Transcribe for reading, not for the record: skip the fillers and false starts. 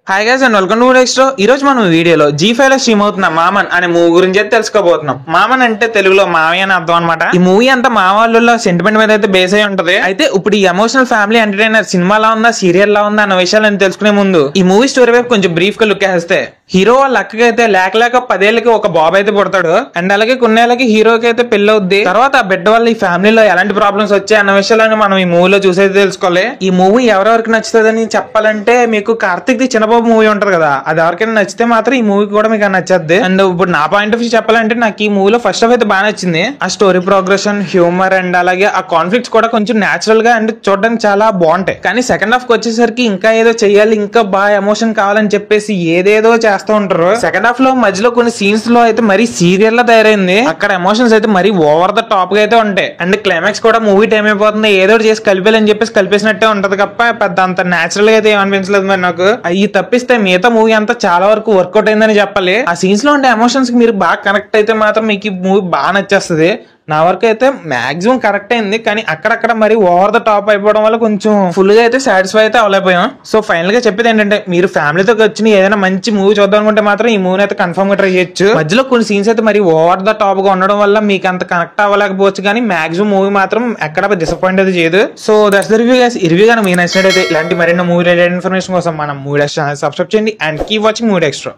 Hi guys and welcome to next. ఈ రోజు మనం వీడియోలో G5 లో స్ట్రీమ్ అవుతున్న మామన్ అనే మూవీ గురించి అయితే తెలుసుకోబోతున్నాం. మామన్ అంటే తెలుగులో మామయ్య అని అర్థం అనమాట. ఈ మూవీ అంతా మా వాళ్ళ సెంటిమెంట్ మీద అయితే బేస్ అయి ఉంటది. అయితే ఇప్పుడు ఈ ఎమోషనల్ ఫ్యామిలీ ఎంటర్టైనర్ సినిమాలా ఉందా, సీరియల్ లా ఉందా అన్న విషయాలను తెలుసుకునే ముందు ఈ మూవీ స్టోరీ వైపు కొంచెం బ్రీఫ్ గా లుక్ వేస్తే, హీరో వాళ్ళ అక్కకి అయితే లేక 10 ఏళ్ళకి ఒక బాబు అయితే పుడతాడు. అండ్ అలాగే కొన్నేళ్ళకి హీరోకి అయితే పెళ్లి అవుద్ది. తర్వాత ఆ బిడ్డ వల్ల ఈ ఫ్యామిలీలో ఎలాంటి ప్రాబ్లమ్స్ వచ్చాయి అన్న విషయాలను మనం ఈ మూవీలో చూసేది తెలుసుకోవాలి. ఈ మూవీ ఎవరెవరికి నచ్చుతుందని చెప్పాలంటే, మీకు కార్తిక్ ది చిన్నబాబు మూవీ ఉంటది కదా, అది ఎవరికైనా నచ్చితే మాత్రం ఈ మూవీ కూడా మీకు నచ్చద్ది. అండ్ ఇప్పుడు నా పాయింట్ ఆఫ్ వ్యూ చెప్పాలంటే, నాకు ఈ మూవీలో ఫస్ట్ హాఫ్ అయితే బాగా నచ్చింది. ఆ స్టోరీ ప్రోగ్రెషన్, హ్యూమర్ అండ్ అలాగే ఆ కాన్ఫ్లిక్ట్స్ కూడా కొంచెం నేచురల్ గా అండ్ చూడడానికి చాలా బాగుంటాయి. కానీ సెకండ్ హాఫ్ కి వచ్చేసరికి ఇంకా ఏదో చెయ్యాలి, ఇంకా బాగా ఎమోషన్ కావాలని చెప్పేసి ఏదేదో చేస్తూ ఉంటారు. సెకండ్ హాఫ్ లో మధ్యలో కొన్ని సీన్స్ లో అయితే మరీ సీరియల్ లా తయారైంది. అక్కడ ఎమోషన్స్ అయితే మరీ ఓవర్ ద టాప్ గా అయితే ఉంటాయి. అండ్ క్లైమాక్స్ కూడా మూవీ టైం అయిపోతుంది, ఏదో చేసి కలిపేయాలని చెప్పేసి కలిపేసినట్టే ఉంటది తప్ప పెద్ద అంత నేచురల్ గా అయితే ఏమనిపించలేదు మరి నాకు. అవి తప్పిస్తే మిగతా మూవీ అంతా చాలా వరకు వర్కౌట్ అయిందని చెప్పాలి. ఆ సీన్స్ లో ఉండే ఎమోషన్స్ కి మీరు బాగా కనెక్ట్ అయితే మాత్రం మీకు ఈ మూవీ బాగా నచ్చేస్తుంది. నా వరకు అయితే మాక్సిమం కరెక్ట్ అయింది, కానీ అక్కడక్కడ మరి ఓవర్ ద టాప్ అయిపోవడం వల్ల కొంచెం ఫుల్ గా అయితే సాటిస్ఫై అయితే అవ్వలేకపోయాం. సో ఫైనల్ గా చెప్పేది ఏంటంటే, మీరు ఫ్యామిలీతో వచ్చి ఏదైనా మంచి మూవీ చూద్దాం అనుకుంటే మాత్రం ఈ మూవీ అయితే కన్ఫర్మ్ గా ట్రై చేయొచ్చు. మధ్యలో కొన్ని సీన్స్ అయితే మరి ఓవర్ ద టాప్ గా ఉండడం వల్ల మీకు అంత కనెక్ట్ అవ్వలేకపోవచ్చు, కానీ మాక్సిమం మూవీ మాత్రం ఎక్కడ డిసప్పాయింట్ అయితే చేయదు. So that's the review guys. ఈ రివ్యూ కానీ మీకు నచ్చినట్టయితే ఇలాంటి మరిన్ని మూవీ రిలేటెడ్ ఇన్ఫర్మేషన్ కోసం మనం మూవీ డెక్స్ట్రా ఛానల్ సబ్స్క్రైబ్ చేయండి అండ్ కీప్ వాచింగ్ మూవీ డెక్స్ట్రా.